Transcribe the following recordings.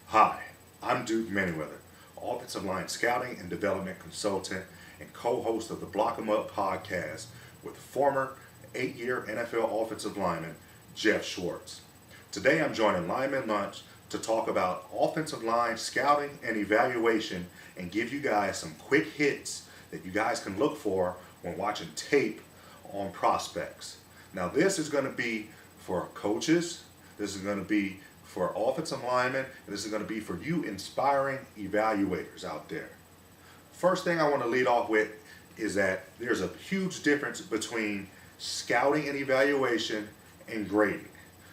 Hi, I'm Manyweather, Offensive Line Scouting and Development Consultant and co-host of the Block 'em Up podcast with former 8-year NFL offensive lineman Jeff Schwartz. Today I'm joining Lineman Lunch to talk about offensive line scouting and evaluation and give you guys some quick hits that you guys can look for when watching tape on prospects. Now this is going to be for coaches, this is going to be for offensive linemen, and this is going to be for you inspiring evaluators out there. First thing I want to lead off with is that there's a huge difference between scouting and evaluation and grading.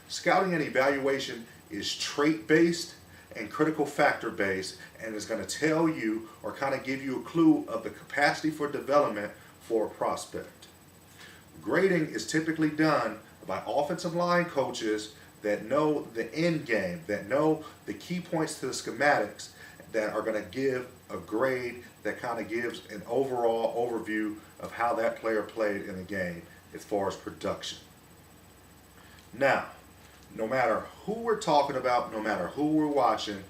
Scouting and evaluation is trait-based and critical factor-based, and is going to tell you or kind of give you a clue of the capacity for development for a prospect. Grading is typically done by offensive line coaches that know the end game, that know the key points to the schematics, that are going to give a grade that kind of gives an overall overview of how that player played in the game as far as production. Now, no matter who we're talking about, no matter who we're watching,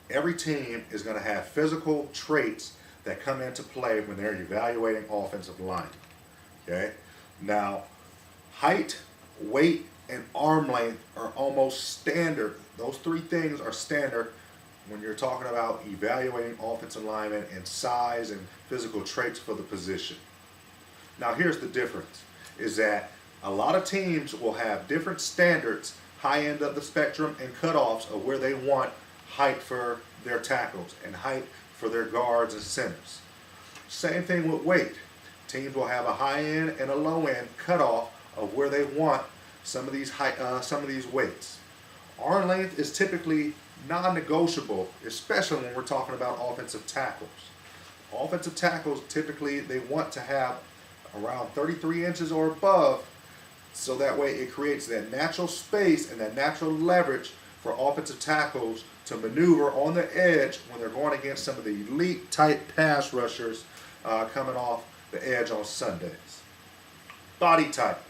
every team is going to have physical traits that come into play when they're evaluating offensive line. Okay? Now, height, weight, and arm length are almost standard. Those three things are standard when you're talking about evaluating offensive linemen and size and physical traits for the position. Now here's the difference, is that a lot of teams will have different standards, high end of the spectrum, and cutoffs of where they want height for their tackles and height for their guards and centers. Same thing with weight. Teams will have a high end and a low end cutoff of where they want some of these weights. Arm length is typically non-negotiable, especially when we're talking about offensive tackles. Offensive tackles, typically they want to have around 33 inches or above, so that way it creates that natural space and that natural leverage for offensive tackles to maneuver on the edge when they're going against some of the elite type pass rushers coming off the edge on Sundays. Body type.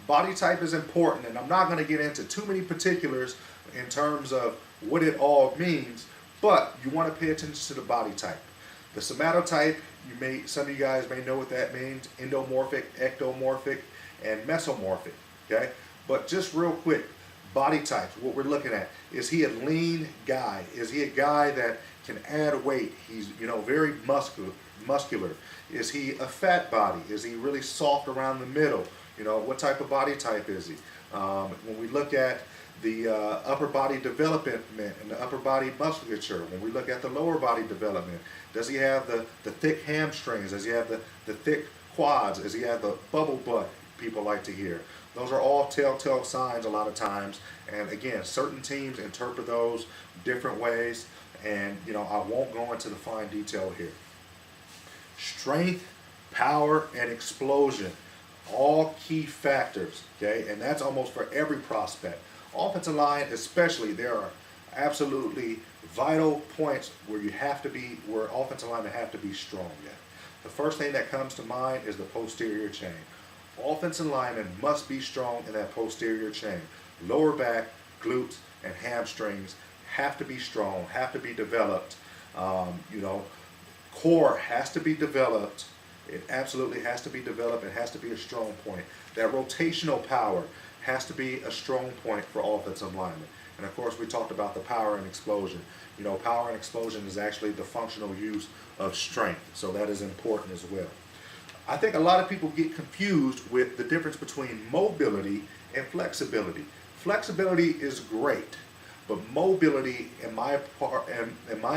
Body type is important, and I'm not going to get into too many particulars in terms of what it all means, but you want to pay attention to the body type. The somatotype, some of you guys may know what that means: endomorphic, ectomorphic, and mesomorphic. Okay, but just real quick, body types. What we're looking at, is he a lean guy? Is he a guy that can add weight? He's very muscular. Is he a fat body? Is he really soft around the middle? What type of body type is he? When we look at the upper body development and the upper body musculature, when we look at the lower body development, does he have the thick hamstrings? Does he have the thick quads? Does he have the bubble butt people like to hear? Those are all telltale signs a lot of times. And again, certain teams interpret those different ways. And I won't go into the fine detail here. Strength, power, and explosion. All key factors, okay? And that's almost for every prospect. Offensive line especially, there are absolutely vital points where offensive linemen have to be strong at. The first thing that comes to mind is the posterior chain. Offensive linemen must be strong in that posterior chain. Lower back, glutes, and hamstrings have to be strong, have to be developed. Core has to be developed. It absolutely has to be developed. It has to be a strong point. That rotational power has to be a strong point for offensive linemen. And of course, we talked about the power and explosion. Power and explosion is actually the functional use of strength. So that is important as well. I think a lot of people get confused with the difference between mobility and flexibility. Flexibility is great, but mobility, in my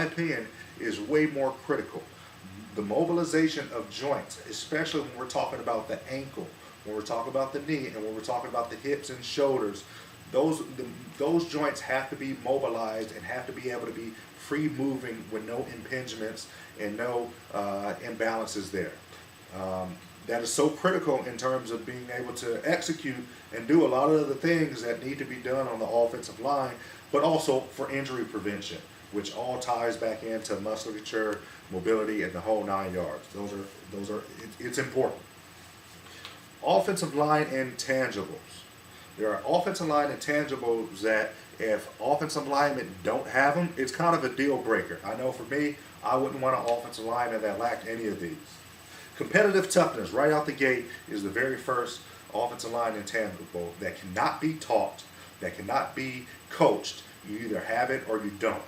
opinion, is way more critical. The mobilization of joints, especially when we're talking about the ankle, when we're talking about the knee, and when we're talking about the hips and shoulders, those joints have to be mobilized and have to be able to be free moving with no impingements and no imbalances there. That is so critical in terms of being able to execute and do a lot of the things that need to be done on the offensive line, but also for injury prevention, which all ties back into musculature, mobility, and the whole 9 yards. It's important. Offensive line intangibles. There are offensive line intangibles that if offensive linemen don't have them, it's kind of a deal breaker. I know for me, I wouldn't want an offensive lineman that lacked any of these. Competitive toughness right out the gate is the very first offensive line intangible that cannot be taught, that cannot be coached. You either have it or you don't.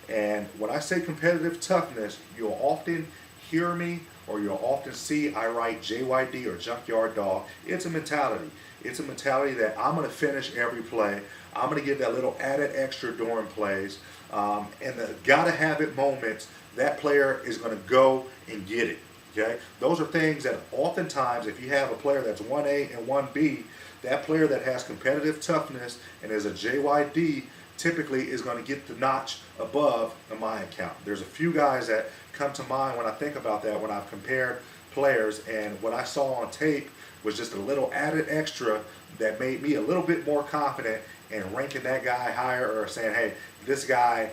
And when I say competitive toughness, you'll often hear me or you'll often see I write JYD or Junkyard Dog. It's a mentality. It's a mentality that I'm going to finish every play. I'm going to give that little added extra during plays. And the gotta have it moments, that player is going to go and get it. Okay? Those are things that oftentimes, if you have a player that's 1A and 1B, that player that has competitive toughness and is a JYD typically is going to get the notch above in my account. There's a few guys that come to mind when I think about that, when I've compared players, and what I saw on tape was just a little added extra that made me a little bit more confident in ranking that guy higher or saying, hey, this guy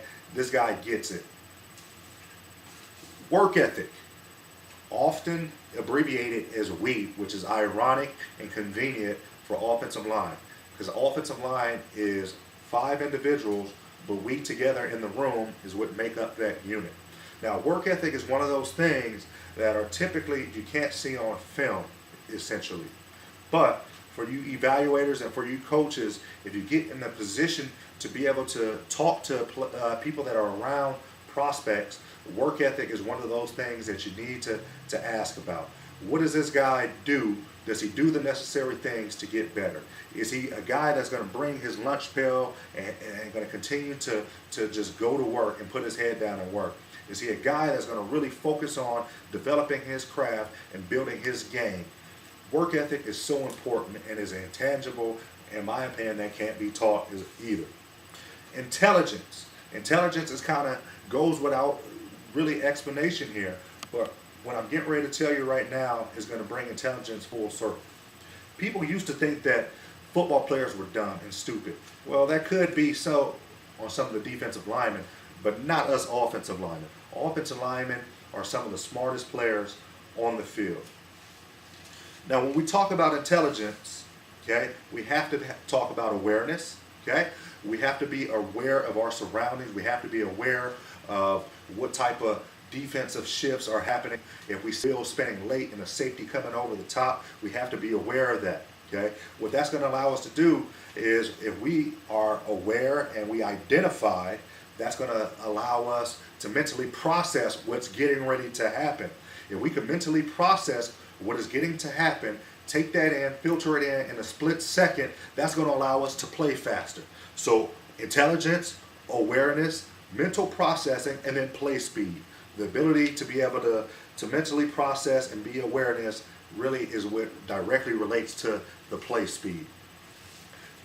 gets it. Work ethic, often abbreviated as WEEP, which is ironic and convenient for offensive line, because offensive line is 5 individuals, but we together in the room is what make up that unit. Now, work ethic is one of those things that are typically you can't see on film, essentially. But for you evaluators and for you coaches, if you get in the position to be able to talk to people that are around prospects, work ethic is one of those things that you need to ask about. What does this guy do? Does he do the necessary things to get better? Is he a guy that's going to bring his lunch pail and going to continue to just go to work and put his head down and work? Is he a guy that's going to really focus on developing his craft and building his game? Work ethic is so important and is intangible, in my opinion, that can't be taught either. Intelligence. Intelligence is kind of goes without really explanation here, but what I'm getting ready to tell you right now is going to bring intelligence full circle. People used to think that football players were dumb and stupid. Well, that could be so on some of the defensive linemen, but not us offensive linemen. Offensive linemen are some of the smartest players on the field. Now, when we talk about intelligence, okay, we have to talk about awareness, okay? We have to be aware of our surroundings. We have to be aware of what type of defensive shifts are happening. If we still spinning late and a safety coming over the top, we have to be aware of that. Okay, what that's going to allow us to do is, if we are aware and we identify, that's going to allow us to mentally process what's getting ready to happen. If we can mentally process what is getting to happen, take that in, filter it in a split second, that's going to allow us to play faster. So intelligence, awareness, mental processing, and then play speed. The ability to be able to mentally process and be awareness really is what directly relates to the play speed.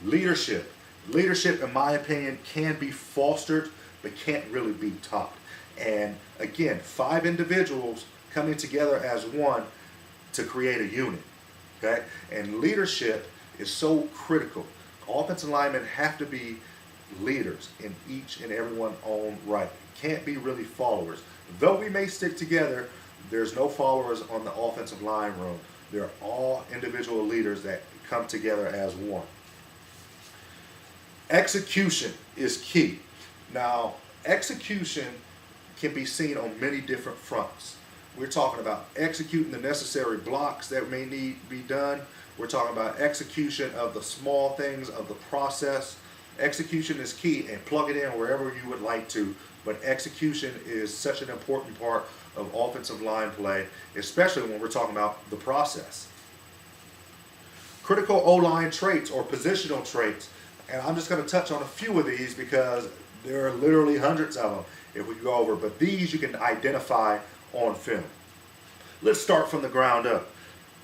Leadership. Leadership, in my opinion, can be fostered, but can't really be taught. And again, 5 individuals coming together as one to create a unit. Okay? And leadership is so critical. Offensive linemen have to be leaders in each and everyone's own right. Can't be really followers. Though we may stick together, there's no followers on the offensive line room. They're all individual leaders that come together as one. Execution is key. Now, execution can be seen on many different fronts. We're talking about executing the necessary blocks that may need to be done. We're talking about execution of the small things of the process. Execution is key, and plug it in wherever you would like to, but execution is such an important part of offensive line play, especially when we're talking about the process. Critical O-line traits or positional traits, and I'm just going to touch on a few of these because there are literally hundreds of them if we go over, but these you can identify on film. Let's start from the ground up.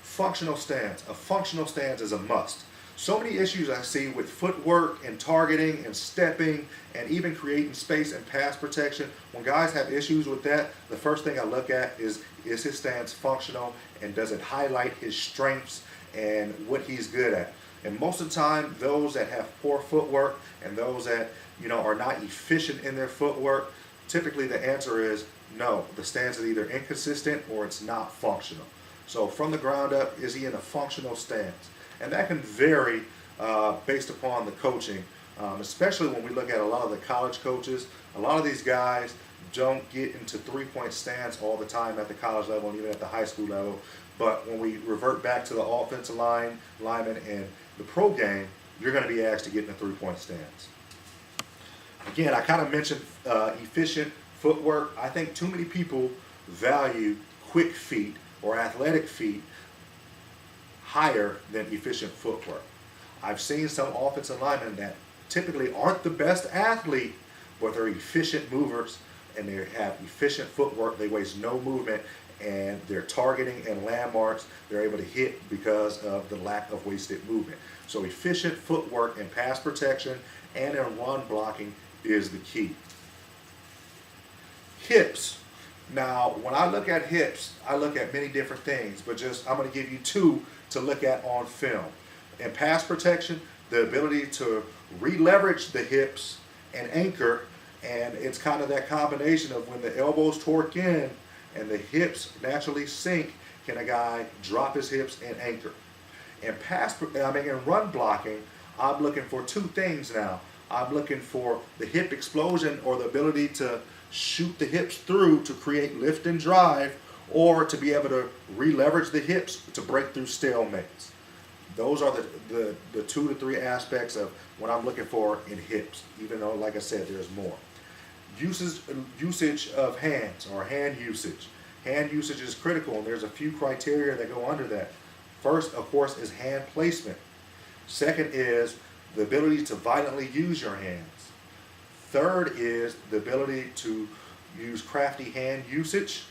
Functional stance. A functional stance is a must. So many issues I see with footwork and targeting and stepping and even creating space and pass protection. When guys have issues with that, the first thing I look at is his stance functional, and does it highlight his strengths and what he's good at? And most of the time, those that have poor footwork and those that are not efficient in their footwork, typically the answer is no. The stance is either inconsistent or it's not functional. So from the ground up, is he in a functional stance? And that can vary based upon the coaching, especially when we look at a lot of the college coaches. A lot of these guys don't get into three-point stance all the time at the college level and even at the high school level. But when we revert back to the offensive lineman and the pro game, you're going to be asked to get in a three-point stance. Again, I kind of mentioned efficient footwork. I think too many people value quick feet or athletic feet higher than efficient footwork. I've seen some offensive linemen that typically aren't the best athlete, but they're efficient movers and they have efficient footwork. They waste no movement, and their targeting and landmarks they're able to hit because of the lack of wasted movement. So efficient footwork in pass protection and in run blocking is the key. Hips. Now, when I look at hips, I look at many different things, but I'm going to give you two to look at on film. In pass protection, the ability to re-leverage the hips and anchor, and it's kind of that combination of when the elbows torque in and the hips naturally sink, can a guy drop his hips and anchor? In run blocking, I'm looking for two things now. I'm looking for the hip explosion, or the ability to shoot the hips through to create lift and drive, or to be able to re-leverage the hips to break through stalemates. Those are the 2 to 3 aspects of what I'm looking for in hips, even though, like I said, there's more. Usage of hands, or hand usage. Hand usage is critical, and there's a few criteria that go under that. First, of course, is hand placement. Second is the ability to violently use your hands. Third is the ability to use crafty hand usage,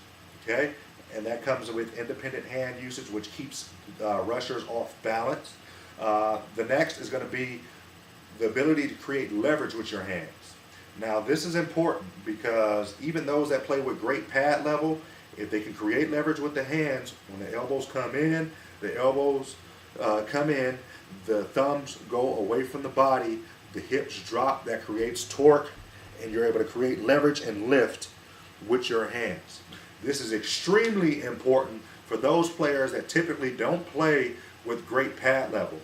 okay? And that comes with independent hand usage, which keeps rushers off balance. The next is going to be the ability to create leverage with your hands. Now, this is important because even those that play with great pad level, if they can create leverage with the hands, when the elbows come in, the thumbs go away from the body, the hips drop, that creates torque, and you're able to create leverage and lift with your hands. This is extremely important for those players that typically don't play with great pad level.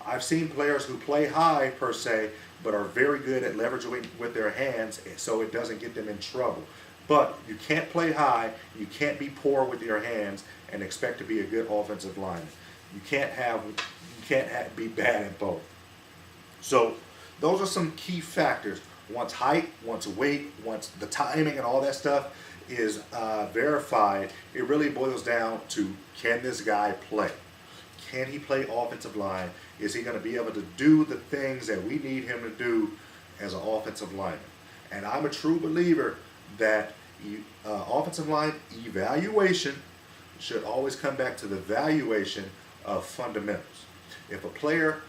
I've seen players who play high per se, but are very good at leveraging with their hands, so it doesn't get them in trouble. But you can't play high, you can't be poor with your hands and expect to be a good offensive lineman. You can't be bad at both. So those are some key factors. Once height, once weight, once the timing and all that stuff is verified, it really boils down to, can this guy play? Can he play offensive line? Is he going to be able to do the things that we need him to do as an offensive lineman? And I'm a true believer that offensive line evaluation should always come back to the valuation of fundamentals. If a player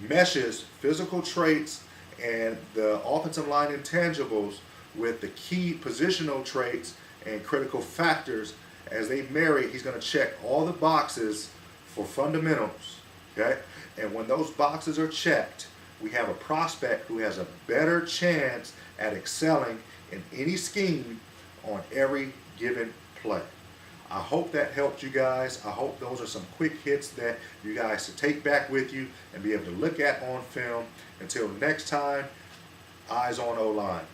meshes physical traits and the offensive line intangibles with the key positional traits and critical factors, as they marry, he's going to check all the boxes for fundamentals, okay? And when those boxes are checked, we have a prospect who has a better chance at excelling in any scheme on every given play. I hope that helped you guys. I hope those are some quick hits that you guys to take back with you and be able to look at on film. Until next time, eyes on O-line.